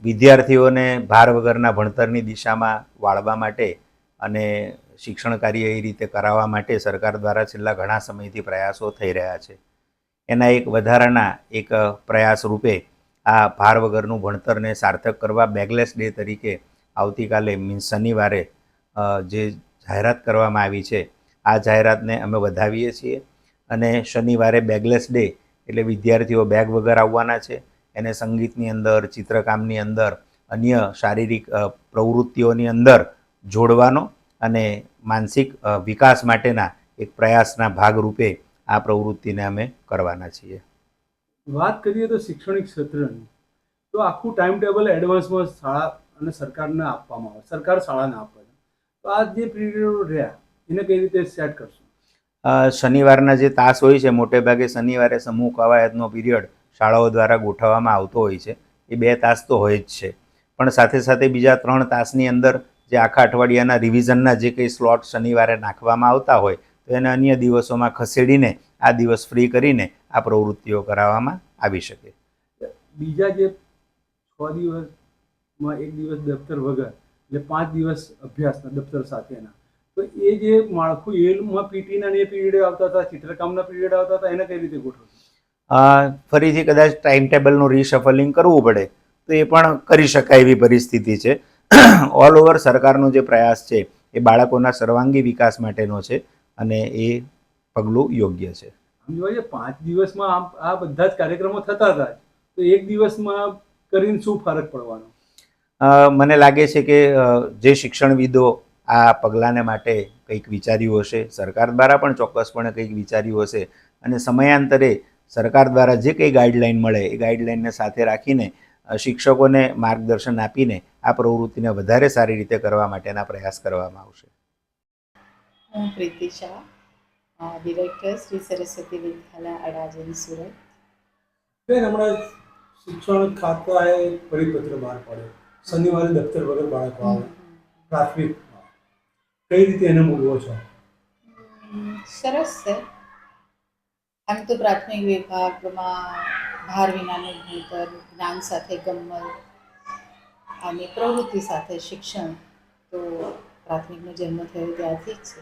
વિદ્યાર્થીઓને ભાર વગરના ભણતરની દિશામાં વાળવા માટે અને શિક્ષણ કાર્ય એ રીતે કરાવવા માટે સરકાર દ્વારા છેલ્લા ઘણા સમયથી પ્રયાસો થઈ રહ્યા છે. એના એક વધારાના એક પ્રયાસ રૂપે આ ભાર વગરનું ભણતરને સાર્થક કરવા બેગલેસ ડે તરીકે આવતીકાલે મીન્સ શનિવારે જે જાહેરાત કરવામાં આવી છે, આ જાહેરાતને અમે વધાવીએ છીએ. અને શનિવારે બેગલેસ ડે એટલે વિદ્યાર્થીઓ બેગ વગર આવવાના છે. એને સંગીતની અંદર, ચિત્રકામની અંદર, અન્ય શારીરિક પ્રવૃત્તિઓની અંદર જોડવાનો અને માનસિક વિકાસ માટેના એક પ્રયાસના ભાગરૂપે આ પ્રવૃત્તિને અમે કરવાના છીએ. વાત કરીએ તો શૈક્ષણિક ક્ષેત્રની, તો આખું ટાઈમ ટેબલ એડવાન્સમાં શાળા અને સરકારને આપવામાં આવે, સરકાર શાળાને આપે છે. તો આ જે પીરિયડો રહ્યા એને કઈ રીતે સેટ કરશું? શનિવારના જે તાસ હોય છે, મોટે ભાગે શનિવારે સમૂહ કવાયતનો પીરિયડ શાળાઓ દ્વારા ગોઠવવામાં આવતો હોય છે. એ 2 તાસ તો હોય જ છે, પણ સાથે સાથે બીજા 3 તાસની અંદર જે આખા અઠવાડિયાના રિવિઝનના જે કંઈ સ્લોટ શનિવારે નાખવામાં આવતા હોય તો એને અન્ય દિવસોમાં ખસેડીને આ દિવસ ફ્રી કરીને આ પ્રવૃત્તિઓ કરાવવામાં આવી શકે. બીજા જે 6 દિવસમાં 1 દિવસ દફતર વગર એટલે 5 દિવસ અભ્યાસના દફતર સાથેના, તો એ જે માળખું એમાં પીટીના એ પીરિયડ આવતા હતા, ચિત્રકામના પીરિયડ આવતા હતા, એને કઈ રીતે ગોઠવવું? ફરીથી કદાચ ટાઈમ ટેબલનું રીશફલિંગ કરવું પડે તો એ પણ કરી શકાય એવી પરિસ્થિતિ છે. ઓલ ઓવર સરકારનો જે પ્રયાસ છે એ બાળકોના સર્વાંગી વિકાસ માટેનો છે અને એ પગલું યોગ્ય છે. આમ જોવા જઈએ 5 દિવસમાં આ બધા જ કાર્યક્રમો થતા હતા, તો 1 દિવસમાં કરીને શું ફરક પડવાનો? મને લાગે છે કે જે શિક્ષણવિદો આ પગલાંને માટે કંઈક વિચાર્યું હશે, સરકાર દ્વારા પણ ચોક્કસપણે કંઈક વિચાર્યું હશે અને સમયાંતરે સરકાર દ્વારા જે કંઈ ગાઈડલાઈન મળે એ ગાઈડલાઈનને સાથે રાખીને શિક્ષકોને માર્ગદર્શન આપીને આ પ્રવૃત્તિને વધારે સારી રીતે કરવા માટેના પ્રયાસ કરવામાં આવશે. હું પ્રીતિ શાહ, ડિરેક્ટર શ્રી સરસ્વતી વિદ્યાલય અડાજણ, સુરત. બેન, હમણાં શિક્ષણ ખાતાએ પરિપત્ર બહાર પાડ્યો, શનિવારે દફતર વગર બાળકો આવે પ્રાથમિકમાં, કઈ રીતે એને મૂલવો છો? સરસ છે. આમ તો પ્રાથમિક વિભાગમાં ભાર વિનાનું ભણતર, જ્ઞાન સાથે ગમ્મત અને પ્રવૃત્તિ સાથે શિક્ષણ તો પ્રાથમિકનો જન્મ થયો ત્યારથી જ છે.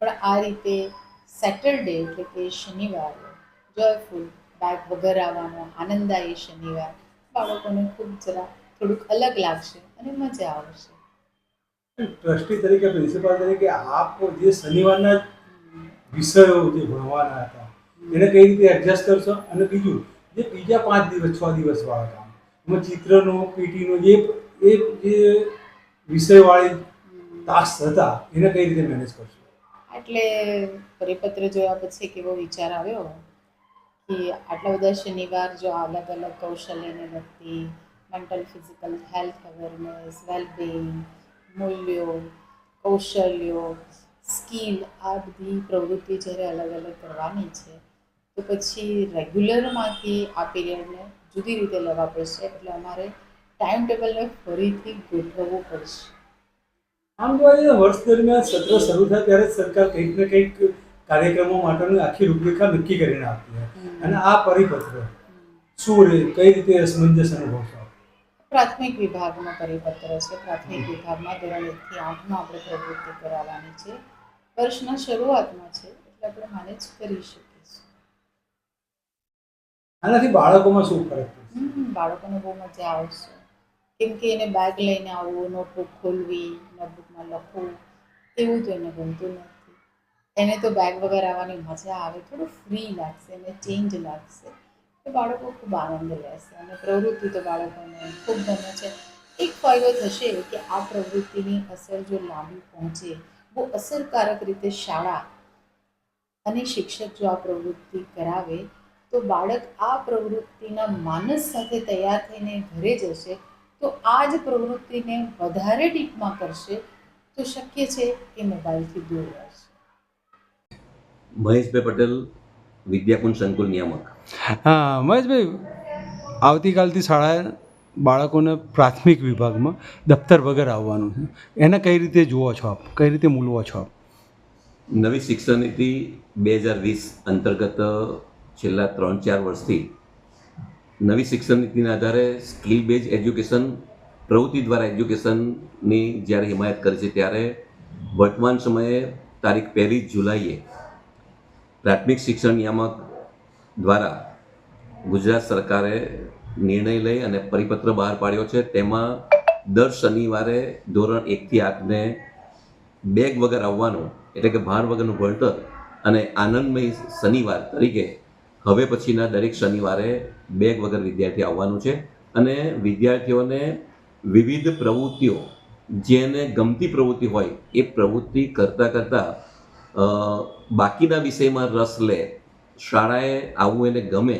પણ આ રીતે સેટરડે એટલે કે શનિવારે જોયફુલ, બેગ વગર આવવાનો આનંદદાયી શનિવાર બાળકોને ખૂબ થોડુંક અલગ લાગશે અને મજા આવશે. ટ્રસ્ટી તરીકે, પ્રિન્સિપાલ તરીકે આપ જે શનિવારના વિષયો જે ભણવાના હતા એને કઈ રીતે એડજસ્ટ કરશો? અને બીજું જે બીજા 5 દિવસ 6 દિવસ વાળા કામ, એમાં ચિત્રનો, પીટીનો જે વિષયવાળી તાસ હતા એને કઈ રીતે મેનેજ કરશો? એટલે પરિપત્ર જોયા પછી કેવો વિચાર આવ્યો કે આટલા બધા શનિવાર જો અલગ અલગ કૌશલ્યને લગતી mental, physical health awareness, wellbeing, મૂલ્યો, કૌશલ્યો, સ્કિલ, આ બધી પ્રવૃત્તિ જ્યારે અલગ અલગ કરવાની છે તો પછી રેગ્યુલરમાંથી આ પીરિયડને જુદી રીતે લેવા પડશે. એટલે અમારે ટાઈમ ટેબલને ફરીથી ગોઠવવું પડશે. આમ જોવા જઈએ વર્ષ દરમિયાન સત્ર શરૂ થાય ત્યારે સરકાર કંઈક ને કંઈક કાર્યક્રમો માટેની આખી રૂપરેખા નક્કી કરીને આપતી હોય, અને આ પરિપત્ર શું રહે, કઈ રીતે અસમંજસ અનુભવશો? પ્રાથમિક વિભાગનો પરિપત્ર છે. પ્રાથમિક વિભાગમાં ધોરણ 1 થી 8માં આપણે પ્રવૃત્તિ કરાવવાની છે. વર્ષના શરૂઆતમાં છે એટલે આપણે મેનેજ કરી શકીશું. આનાથી બાળકોમાં શું ફરક પડશે? બાળકોને બહુ મજા આવશે, કેમ કે એને બેગ લઈને આવવું, નોટબુક ખોલવી, નોટબુકમાં લખવું એવું તો એને ગમતું નથી. એને તો બેગ વગર આવવાની મજા આવે, થોડું ફ્રી લાગશે, એને ચેન્જ લાગશે, તો બાળકો ખૂબ આનંદ લેશે અને પ્રવૃત્તિ તો બાળકોને ખૂબ ગમે છે. એક ફાયદો થશે કે આ પ્રવૃત્તિની અસર જો લાંબી પહોંચે, બહુ અસરકારક રીતે શાળા અને શિક્ષક જો આ પ્રવૃત્તિ કરાવે તો બાળક આ પ્રવૃત્તિના માનસ સાથે તૈયાર થઈને ઘરે જશે તો આ જ પ્રવૃત્તિને વધારે ડીપમાં કરશે તો શક્ય છે કે મોબાઈલથી દૂર રહેશે. મહેશભાઈ પટેલ, વિદ્યાકુંજ સંકુલ નિયામક. હા મહેશભાઈ, આવતીકાલથી શાળાએ બાળકોને પ્રાથમિક વિભાગમાં દફતર વગર આવવાનું છે, એને કઈ રીતે જુઓ છો આપ, કઈ રીતે મૂલવો છો આપ? નવી શિક્ષણ નીતિ 2020 અંતર્ગત છેલ્લા 3-4 વર્ષથી નવી શિક્ષણ નીતિના આધારે સ્કિલ બેઝ એજ્યુકેશન પ્રવૃત્તિ દ્વારા એજ્યુકેશનની જ્યારે હિમાયત કરી છે, ત્યારે વર્તમાન સમયે તારીખ 1 જુલાઈએ પ્રાથમિક શિક્ષણ નિયામક દ્વારા ગુજરાત સરકારે નિર્ણય લઈ અને પરિપત્ર બહાર પાડ્યો છે. તેમાં દર શનિવારે ધોરણ 1 થી 8ને બેગ વગર આવવાનું, એટલે કે ભાર વગરનું ભણતર અને આનંદમય શનિવાર તરીકે હવે પછીના દરેક શનિવારે બેગ વગર વિદ્યાર્થી આવવાનું છે. અને વિદ્યાર્થીઓને વિવિધ પ્રવૃત્તિઓ, જેને ગમતી પ્રવૃત્તિ હોય એ પ્રવૃત્તિ કરતાં બાકીના વિષયમાં રસ લે, શાળાએ આવવું એને ગમે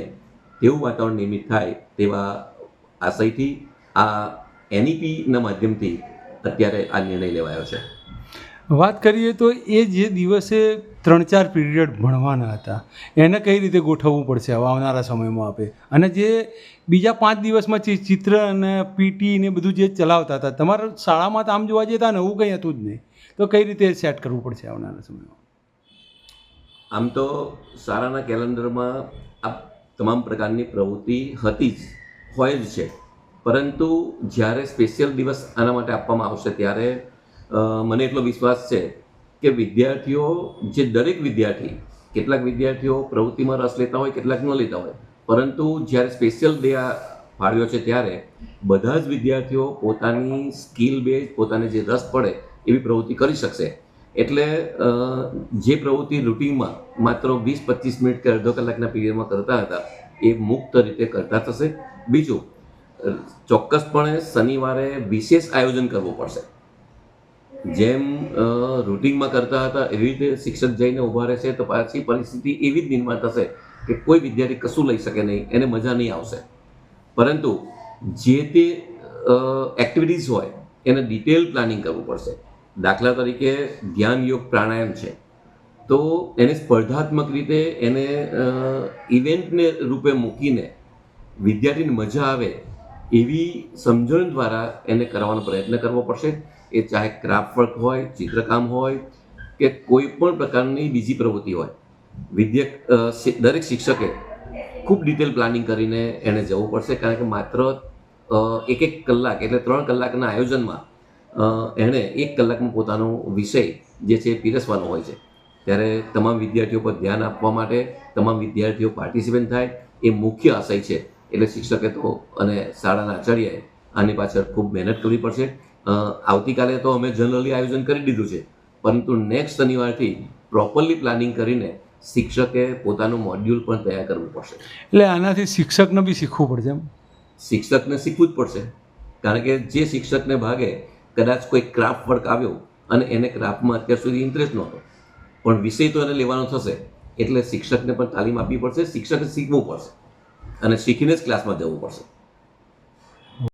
તેવું વાતાવરણ નિર્મિત થાય તેવા આશયથી આ NEPના માધ્યમથી અત્યારે આ નિર્ણય લેવાયો છે. વાત કરીએ તો એ જે દિવસે 3-4 પીરિયડ ભણવાના હતા એને કઈ રીતે ગોઠવવું પડશે આવનારા સમયમાં આપે, અને જે બીજા 5 દિવસમાં ચિત્ર અને PT ને બધું જે ચલાવતા હતા, તમારા શાળામાં તો આમ જોવા જઈએ તો નવું કંઈ હતું જ નહીં, તો કઈ રીતે સેટ કરવું પડશે આવનારા સમયમાં? આમ તો શાળાના કેલેન્ડરમાં આ તમામ પ્રકારની પ્રવૃત્તિ હતી જ, હોય જ છે, પરંતુ જ્યારે સ્પેશિયલ દિવસ આના માટે આપવામાં આવશે ત્યારે મને એટલો વિશ્વાસ છે કે વિદ્યાર્થીઓ, જે દરેક વિદ્યાર્થી, કેટલાક વિદ્યાર્થીઓ પ્રવૃત્તિમાં રસ લેતા હોય, કેટલાક ન લેતા હોય, પરંતુ જ્યારે સ્પેશિયલ ડે ફાળવ્યો છે ત્યારે બધા જ વિદ્યાર્થીઓ પોતાની સ્કિલ બેઝ, પોતાને જે રસ પડે એવી પ્રવૃત્તિ કરી શકશે. એટલે જે પ્રવૃત્તિ રૂટિનમાં માત્ર 20-25 મિનિટ કે અડધો કલાકના પીરિયડમાં કરતા હતા એ મુક્ત રીતે કરતા થશે. બીજું, ચોક્કસપણે શનિવારે વિશેષ આયોજન કરવું પડશે. જેમ રૂટિનમાં કરતા હતા એવી રીતે શિક્ષક જઈને ઊભા રહેશે તો પાછી પરિસ્થિતિ એવી જ નિર્માણ થશે કે કોઈ વિદ્યાર્થી કશું લઈ શકે નહીં, એને મજા નહીં આવશે. પરંતુ જે તે એક્ટિવિટીઝ હોય એને ડિટેલ પ્લાનિંગ કરવું પડશે. દાખલા તરીકે ધ્યાન યોગ પ્રાણાયામ છે, તો એને સ્પર્ધાત્મક રીતે એને ઇવેન્ટને રૂપે મૂકીને વિદ્યાર્થીને મજા આવે એવી સમજણ દ્વારા એને કરવાનો પ્રયત્ન કરવો પડશે. એ ચાહે ક્રાફ્ટ વર્ક હોય, ચિત્રકામ હોય કે કોઈ પણ પ્રકારની બીજી પ્રવૃત્તિ હોય, દરેક શિક્ષકે ખૂબ ડિટેલ પ્લાનિંગ કરીને એને જવું પડશે. કારણ કે માત્ર 1 કલાક એટલે 3 કલાકના આયોજનમાં એણે 1 કલાકમાં પોતાનો વિષય જે છે એ પીરસવાનો હોય છે. ત્યારે તમામ વિદ્યાર્થીઓ પર ધ્યાન આપવા માટે તમામ વિદ્યાર્થીઓ પાર્ટિસિપેટ થાય એ મુખ્ય આશય છે. એટલે શિક્ષકે તો અને શાળાના આચાર્યએ આની પાછળ ખૂબ મહેનત કરવી પડશે. આવતીકાલે તો અમે જનરલી આયોજન કરી દીધું છે, પરંતુ નેક્સ્ટ શનિવારથી પ્રોપરલી પ્લાનિંગ કરીને શિક્ષકે પોતાનું મોડ્યુલ પણ તૈયાર કરવું પડશે. એટલે આનાથી શિક્ષકને બી શીખવું પડશે એમ? શિક્ષકને શીખવું જ પડશે, કારણ કે જે શિક્ષકને ભાગે કદાચ કોઈ ક્રાફ્ટ વર્ક આવ્યો અને એને ક્રાફ્ટમાં અત્યાર સુધી ઇન્ટરેસ્ટ નહોતો, પણ વિષય તો એને લેવાનો થશે, એટલે શિક્ષકને પણ તાલીમ આપવી પડશે, શિક્ષકે શીખવું પડશે અને શીખીને જ ક્લાસમાં જવું પડશે.